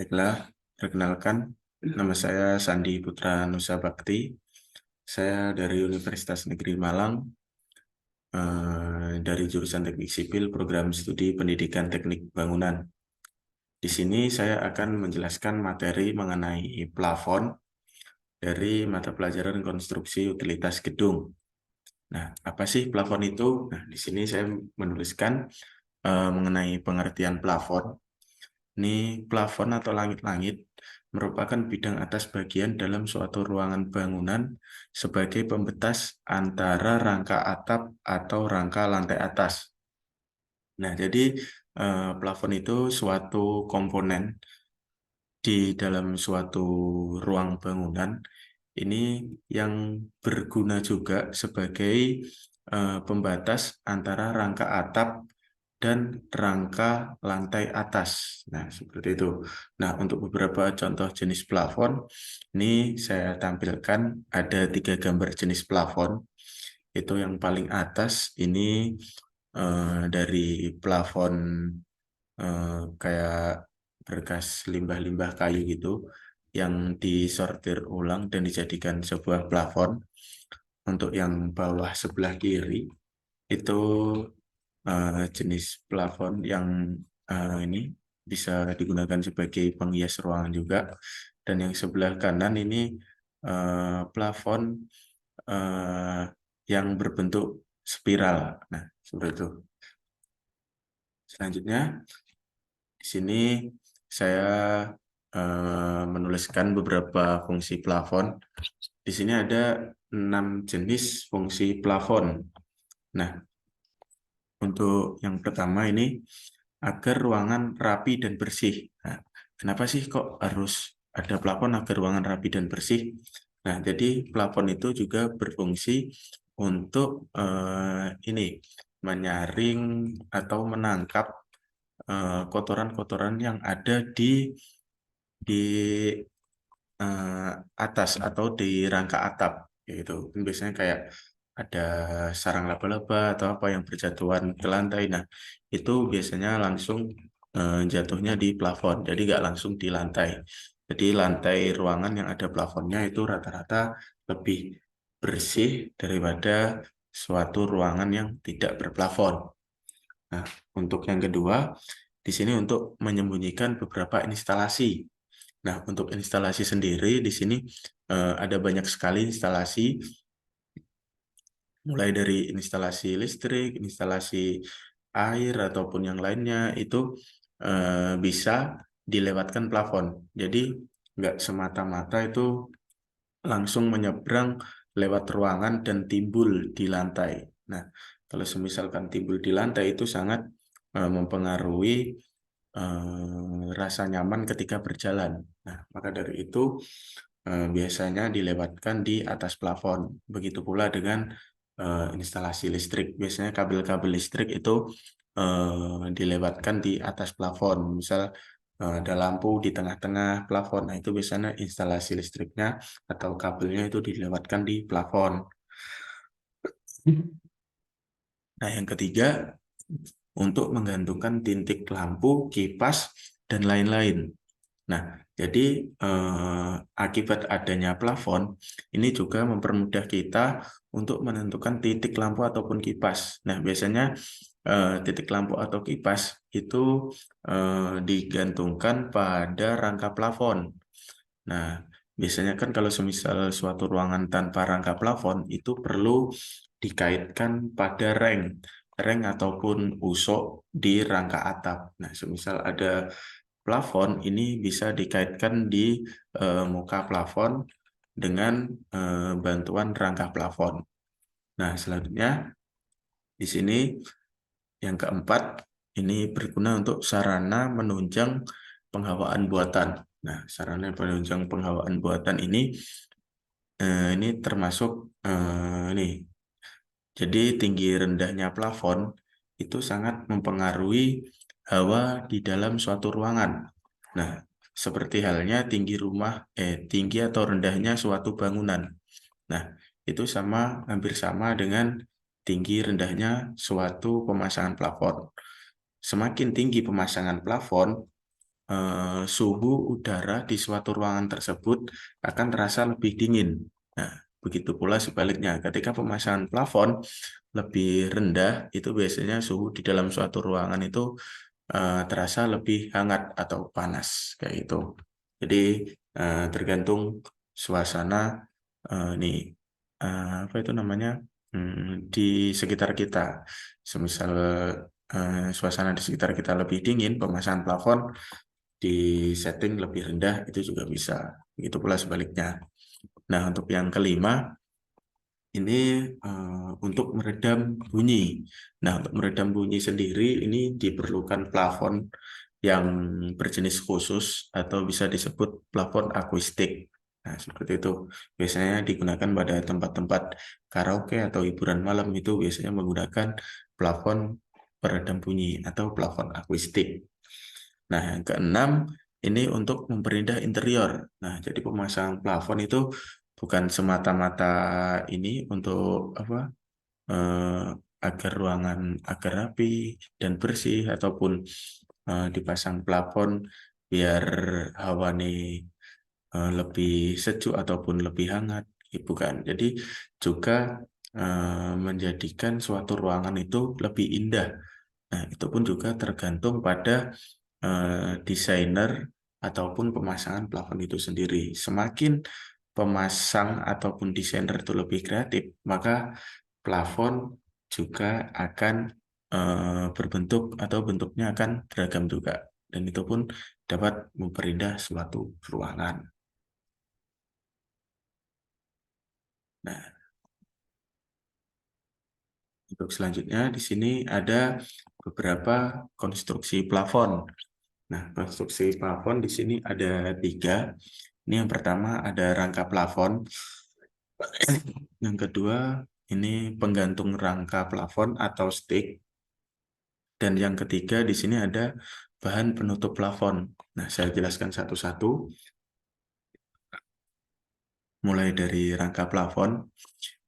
Baiklah, perkenalkan, nama saya Sandi Putra Nusa Bakti. Saya dari Universitas Negeri Malang, dari jurusan Teknik Sipil, Program Studi Pendidikan Teknik Bangunan. Di sini saya akan menjelaskan materi mengenai plafon dari mata pelajaran konstruksi utilitas gedung. Nah, apa sih plafon itu? Nah, di sini saya menuliskan mengenai pengertian plafon. Ini plafon atau langit-langit merupakan bidang atas bagian dalam suatu ruangan bangunan sebagai pembatas antara rangka atap atau rangka lantai atas. Nah, jadi plafon itu suatu komponen di dalam suatu ruang bangunan ini yang berguna juga sebagai pembatas antara rangka atap dan rangka lantai atas. Nah, seperti itu. Nah, untuk beberapa contoh jenis plafon, ini saya tampilkan ada 3 gambar jenis plafon. Itu yang paling atas ini dari plafon kayak berkas limbah-limbah kayu gitu, yang disortir ulang dan dijadikan sebuah plafon. Untuk yang bawah sebelah kiri, itu jenis plafon yang ini bisa digunakan sebagai penghias ruangan juga. Dan yang sebelah kanan ini plafon eh, yang berbentuk spiral. Nah, seperti itu. Selanjutnya, di sini saya menuliskan beberapa fungsi plafon. Di sini ada 6 jenis fungsi plafon. Nah, untuk yang pertama ini agar ruangan rapi dan bersih. Nah, kenapa sih kok harus ada plafon agar ruangan rapi dan bersih? Nah, jadi plafon itu juga berfungsi untuk ini menyaring atau menangkap kotoran-kotoran yang ada di atas atau di rangka atap, gitu. Biasanya kayak ada sarang laba-laba atau apa yang berjatuhan ke lantai. Nah, itu biasanya langsung jatuhnya di plafon, jadi nggak langsung di lantai. Jadi lantai ruangan yang ada plafonnya itu rata-rata lebih bersih daripada suatu ruangan yang tidak berplafon. Nah, untuk yang kedua, di sini untuk menyembunyikan beberapa instalasi. Nah, untuk instalasi sendiri di sini ada banyak sekali instalasi, mulai dari instalasi listrik, instalasi air ataupun yang lainnya itu bisa dilewatkan plafon. Jadi nggak semata-mata itu langsung menyeberang lewat ruangan dan timbul di lantai. Nah, kalau misalkan timbul di lantai itu sangat mempengaruhi rasa nyaman ketika berjalan. Nah, maka dari itu biasanya dilewatkan di atas plafon. Begitu pula dengan instalasi listrik. Biasanya kabel-kabel listrik itu dilewatkan di atas plafon. Misal ada lampu di tengah-tengah plafon. Nah, itu biasanya instalasi listriknya atau kabelnya itu dilewatkan di plafon. Nah, yang ketiga, untuk menggantungkan titik lampu, kipas, dan lain-lain. Nah, jadi akibat adanya plafon, ini juga mempermudah kita untuk menentukan titik lampu ataupun kipas. Nah, biasanya titik lampu atau kipas itu digantungkan pada rangka plafon. Nah, biasanya kan kalau semisal suatu ruangan tanpa rangka plafon, itu perlu dikaitkan pada reng ataupun usok di rangka atap. Nah, semisal ada plafon, ini bisa dikaitkan di muka plafon dengan bantuan rangka plafon. Nah, selanjutnya di sini yang keempat, ini berguna untuk sarana menunjang penghawaan buatan. Nah, sarana penunjang penghawaan buatan ini termasuk ini. Jadi tinggi rendahnya plafon itu sangat mempengaruhi hawa di dalam suatu ruangan. Nah, seperti halnya tinggi atau rendahnya suatu bangunan. Nah, itu hampir sama dengan tinggi rendahnya suatu pemasangan plafon. Semakin tinggi pemasangan plafon, suhu udara di suatu ruangan tersebut akan terasa lebih dingin. Nah, begitu pula sebaliknya, ketika pemasangan plafon lebih rendah, itu biasanya suhu di dalam suatu ruangan itu terasa lebih hangat atau panas, kayak gitu. Jadi tergantung suasana nih apa itu namanya di sekitar kita. Semisal suasana di sekitar kita lebih dingin, pemasangan plafon di setting lebih rendah itu juga bisa. Begitu pula sebaliknya. Nah, untuk yang kelima ini untuk meredam bunyi. Nah, untuk meredam bunyi sendiri ini diperlukan plafon yang berjenis khusus atau bisa disebut plafon akustik. Nah, seperti itu. Biasanya digunakan pada tempat-tempat karaoke atau hiburan malam itu biasanya menggunakan plafon peredam bunyi atau plafon akustik. Nah, yang keenam ini untuk memperindah interior. Nah, jadi pemasangan plafon itu bukan semata-mata ini untuk apa? eh, agar ruangan agar rapi dan bersih ataupun dipasang plafon biar hawa nih lebih sejuk ataupun lebih hangat, bukan. Jadi juga menjadikan suatu ruangan itu lebih indah. Nah, itu pun juga tergantung pada desainer ataupun pemasangan plafon itu sendiri. Semakin pemasang ataupun desainer itu lebih kreatif, maka plafon juga akan berbentuk atau bentuknya akan beragam juga. Dan itu pun dapat memperindah suatu ruangan. Nah, untuk selanjutnya di sini ada beberapa konstruksi plafon. Nah, konstruksi plafon di sini ada 3. Ini yang pertama ada rangka plafon. Yang kedua ini penggantung rangka plafon atau stick. Dan yang ketiga di sini ada bahan penutup plafon. Nah, saya jelaskan satu-satu. Mulai dari rangka plafon.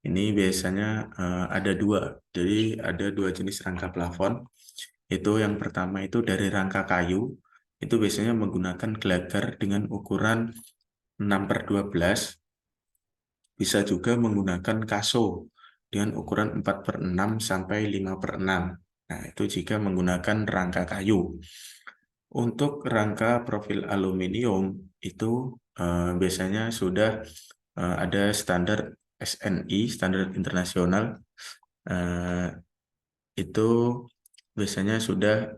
Ini biasanya ada 2. Jadi ada 2 jenis rangka plafon. Itu yang pertama itu dari rangka kayu. Itu biasanya menggunakan gelagar dengan ukuran 6/12. Bisa juga menggunakan kaso dengan ukuran 4/6 sampai 5/6. Nah, itu jika menggunakan rangka kayu. Untuk rangka profil aluminium itu biasanya sudah ada standar SNI, standar internasional. Eh, itu biasanya sudah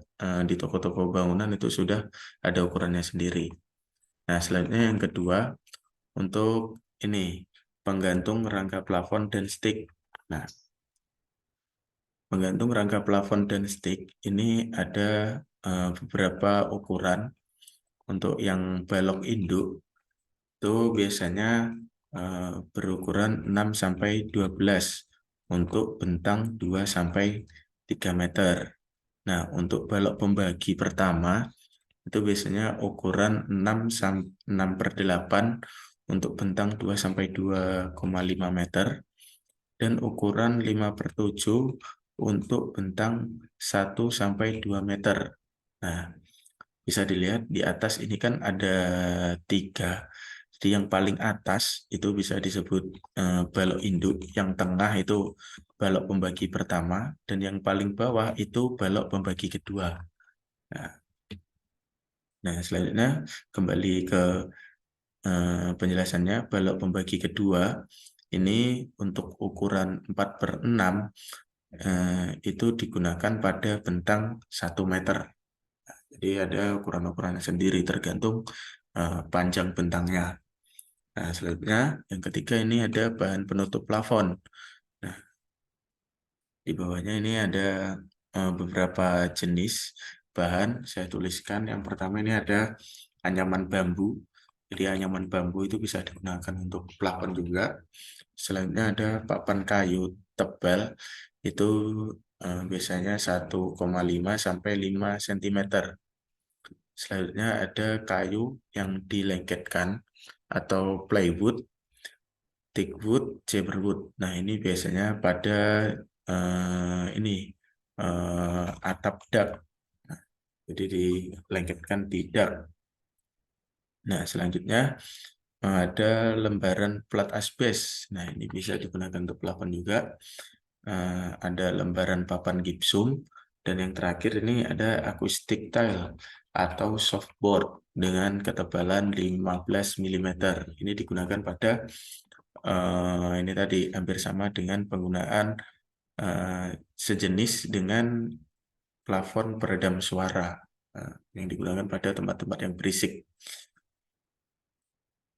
di toko-toko bangunan itu sudah ada ukurannya sendiri. Nah, selanjutnya yang kedua untuk ini penggantung rangka plafon dan stick. Nah, penggantung rangka plafon dan stick ini ada beberapa ukuran. Untuk yang balok induk itu biasanya berukuran 6 sampai 12 untuk bentang 2 sampai 3 meter. Nah, untuk balok pembagi pertama itu biasanya ukuran 6/8 untuk bentang 2 sampai 2,5 meter dan ukuran 5/7 untuk bentang 1 sampai 2 meter. Nah, bisa dilihat di atas ini kan ada 3. Jadi yang paling atas itu bisa disebut balok induk, yang tengah itu balok pembagi pertama, dan yang paling bawah itu balok pembagi kedua. Nah, selanjutnya kembali ke penjelasannya, balok pembagi kedua ini untuk ukuran 4/6 itu digunakan pada bentang 1 meter. Jadi ada ukuran-ukurannya sendiri tergantung panjang bentangnya. Nah, selanjutnya yang ketiga ini ada bahan penutup plafon. Nah, di bawahnya ini ada beberapa jenis bahan. Saya tuliskan. Yang pertama ini ada anyaman bambu. Jadi anyaman bambu itu bisa digunakan untuk plafon juga. Selanjutnya ada papan kayu tebal. Itu biasanya 1,5 sampai 5 cm. Selanjutnya ada kayu yang dilengketkan atau plywood, teakwood, jabberwood. Nah, ini biasanya pada ini atap dak. Nah, jadi dilengketkan di dak. Nah, selanjutnya ada lembaran plat asbes. Nah, ini bisa digunakan untuk plafon juga. Ada lembaran papan gipsum. Dan yang terakhir ini ada acoustic tile atau softboard dengan ketebalan 15 mm. Ini digunakan pada ini tadi hampir sama dengan penggunaan sejenis dengan plafon peredam suara yang digunakan pada tempat-tempat yang berisik.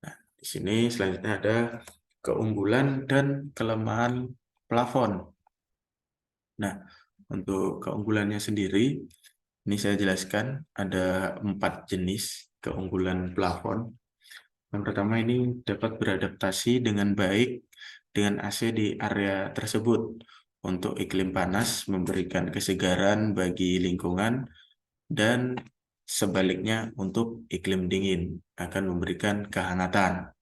Nah, di sini selanjutnya ada keunggulan dan kelemahan plafon. Nah, untuk keunggulannya sendiri, ini saya jelaskan ada 4 jenis keunggulan plafon. Yang pertama ini dapat beradaptasi dengan baik dengan AC di area tersebut. Untuk iklim panas memberikan kesegaran bagi lingkungan dan sebaliknya untuk iklim dingin akan memberikan kehangatan.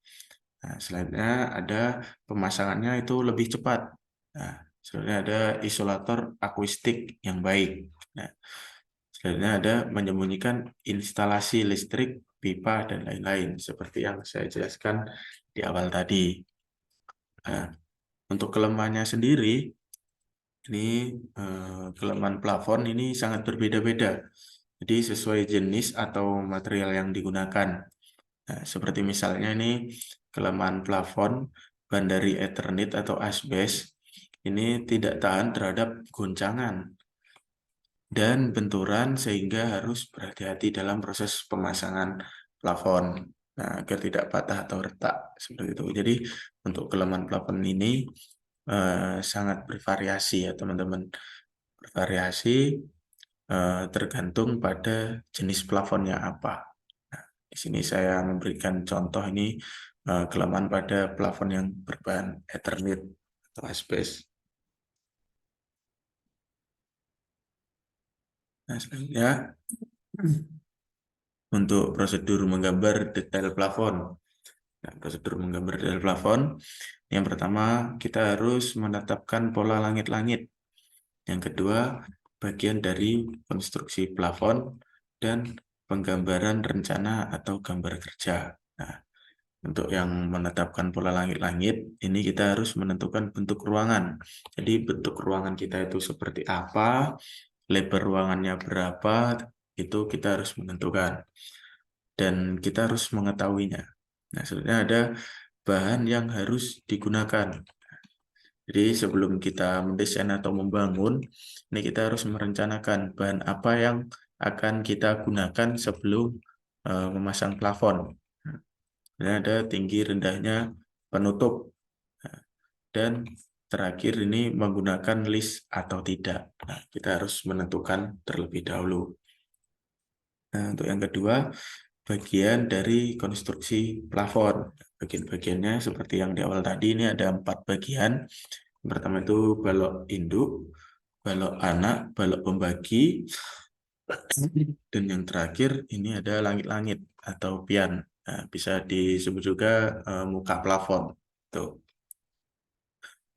Nah, selanjutnya ada pemasangannya itu lebih cepat. Nah, selanjutnya ada isolator akustik yang baik. Nah, selanjutnya ada menyembunyikan instalasi listrik, pipa, dan lain-lain seperti yang saya jelaskan di awal tadi. Nah, untuk kelemahannya sendiri, ini kelemahan plafon ini sangat berbeda-beda. Jadi sesuai jenis atau material yang digunakan. Nah, seperti misalnya ini kelemahan plafon bahan dari Eternit atau asbes ini tidak tahan terhadap goncangan dan benturan sehingga harus berhati-hati dalam proses pemasangan plafon. Nah, agar tidak patah atau retak seperti itu. Jadi untuk kelemahan plafon ini sangat bervariasi ya teman-teman. Bervariasi tergantung pada jenis plafonnya apa. Nah, di sini saya memberikan contoh ini kelemahan pada plafon yang berbahan Eternit atau asbes. Nah, selanjutnya untuk prosedur menggambar detail plafon. Nah, prosedur menggambar detail plafon, yang pertama kita harus menetapkan pola langit-langit. Yang kedua, bagian dari konstruksi plafon dan penggambaran rencana atau gambar kerja. Nah, untuk yang menetapkan pola langit-langit, ini kita harus menentukan bentuk ruangan. Jadi bentuk ruangan kita itu seperti apa, lebar ruangannya berapa, itu kita harus menentukan. Dan kita harus mengetahuinya. Nah, sebenarnya ada bahan yang harus digunakan. Jadi sebelum kita mendesain atau membangun, ini kita harus merencanakan bahan apa yang akan kita gunakan sebelum memasang plafon. Ini ada tinggi rendahnya penutup. Nah, dan terakhir ini menggunakan list atau tidak. Nah, kita harus menentukan terlebih dahulu. Nah, untuk yang kedua, bagian dari konstruksi plafon. Bagian-bagiannya seperti yang di awal tadi, ini ada 4 bagian. Yang pertama itu balok induk, balok anak, balok pembagi, dan yang terakhir ini ada langit-langit atau pian. Nah, bisa disebut juga muka plafon. Tuh.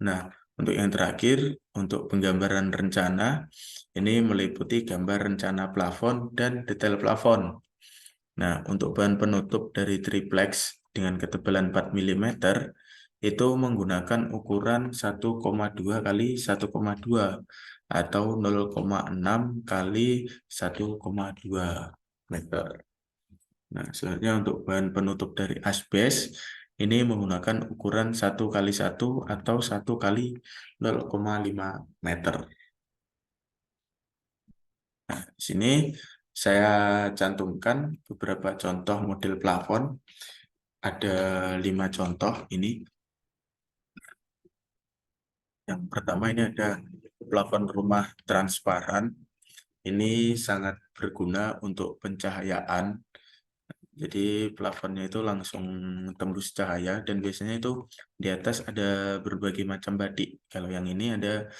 Nah, untuk yang terakhir, untuk penggambaran rencana, ini meliputi gambar rencana plafon dan detail plafon. Nah, untuk bahan penutup dari triplex dengan ketebalan 4 mm, itu menggunakan ukuran 1,2 kali 1,2 atau 0,6 kali 1,2 meter. Nah, selanjutnya untuk bahan penutup dari asbes ini menggunakan ukuran 1 kali 1 atau 1 kali 0,5 meter. Nah, di sini saya cantumkan beberapa contoh model plafon. Ada 5 contoh ini. Yang pertama ini ada plafon rumah transparan. Ini sangat berguna untuk pencahayaan. Jadi plafonnya itu langsung tembus cahaya dan biasanya itu di atas ada berbagai macam batik. Kalau yang ini ada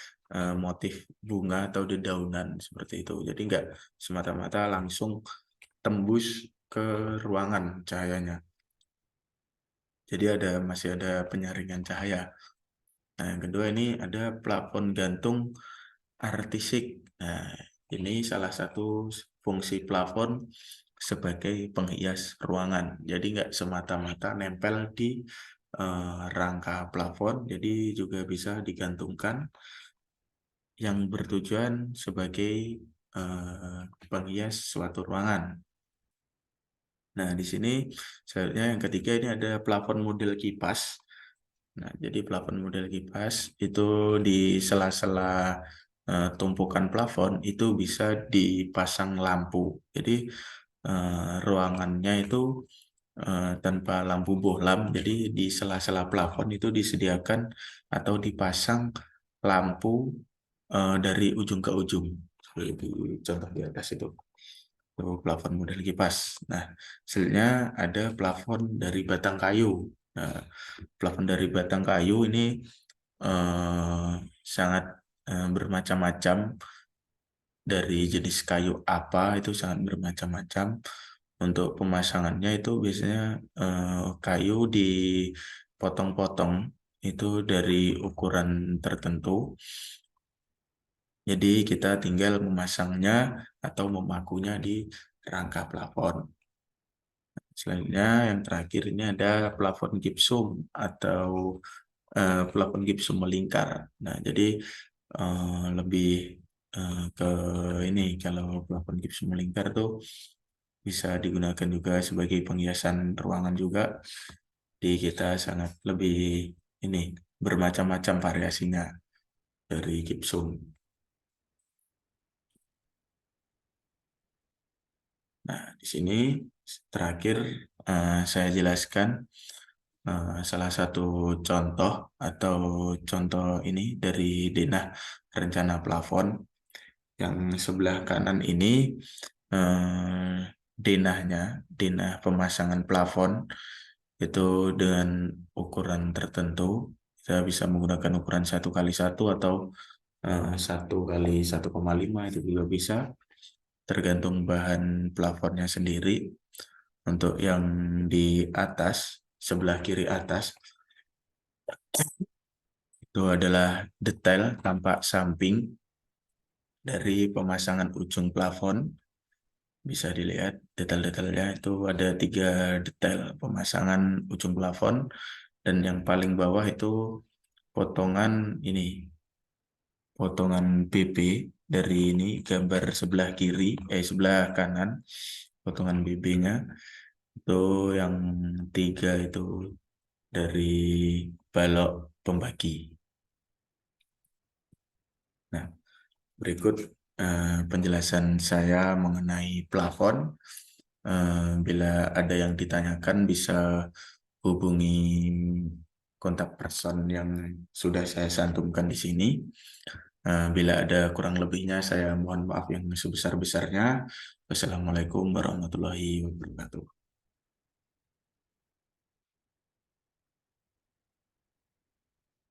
motif bunga atau dedaunan seperti itu. Jadi enggak semata-mata langsung tembus ke ruangan cahayanya. Jadi masih ada penyaringan cahaya. Nah, yang kedua ini ada plafon gantung artisik. Nah, ini salah satu fungsi plafon sebagai penghias ruangan. Jadi nggak semata-mata nempel di rangka plafon, jadi juga bisa digantungkan yang bertujuan sebagai penghias suatu ruangan. Nah, di sini selanjutnya yang ketiga ini ada plafon model kipas. Nah, jadi plafon model kipas itu di sela-sela tumpukan plafon itu bisa dipasang lampu. Jadi ruangannya itu tanpa lampu bohlam. Jadi di sela-sela plafon itu disediakan atau dipasang lampu dari ujung ke ujung. Seperti contoh di atas itu plafon model kipas. Nah, selanjutnya ada plafon dari batang kayu. Nah, plafon dari batang kayu ini eh, sangat bermacam-macam, dari jenis kayu apa itu sangat bermacam-macam. Untuk pemasangannya itu biasanya kayu dipotong-potong itu dari ukuran tertentu. Jadi kita tinggal memasangnya atau memakunya di rangka plafon. Selanjutnya yang terakhir ini ada plafon gipsum atau plafon gipsum melingkar. Nah, jadi lebih ke ini, kalau plafon gipsum melingkar tuh bisa digunakan juga sebagai penghiasan ruangan juga. Di kita sangat lebih ini bermacam-macam variasinya dari gipsum. Nah, di sini terakhir saya jelaskan salah satu contoh atau contoh ini dari denah rencana plafon. Yang sebelah kanan ini eh, denah pemasangan plafon itu dengan ukuran tertentu. Kita bisa menggunakan ukuran 1x1 atau 1x1,5 itu juga bisa, tergantung bahan plafonnya sendiri. Untuk yang di atas, sebelah kiri atas, itu adalah detail tampak samping dari pemasangan ujung plafon. Bisa dilihat detail-detailnya, itu ada 3 detail pemasangan ujung plafon. Dan yang paling bawah itu potongan ini, potongan BB dari ini gambar sebelah kiri, sebelah kanan, potongan BB-nya itu yang 3 itu dari balok pembagi. Nah, berikut penjelasan saya mengenai plafon. Bila ada yang ditanyakan bisa hubungi kontak person yang sudah saya santumkan di sini. Bila ada kurang lebihnya saya mohon maaf yang sebesar-besarnya. Wassalamualaikum warahmatullahi wabarakatuh.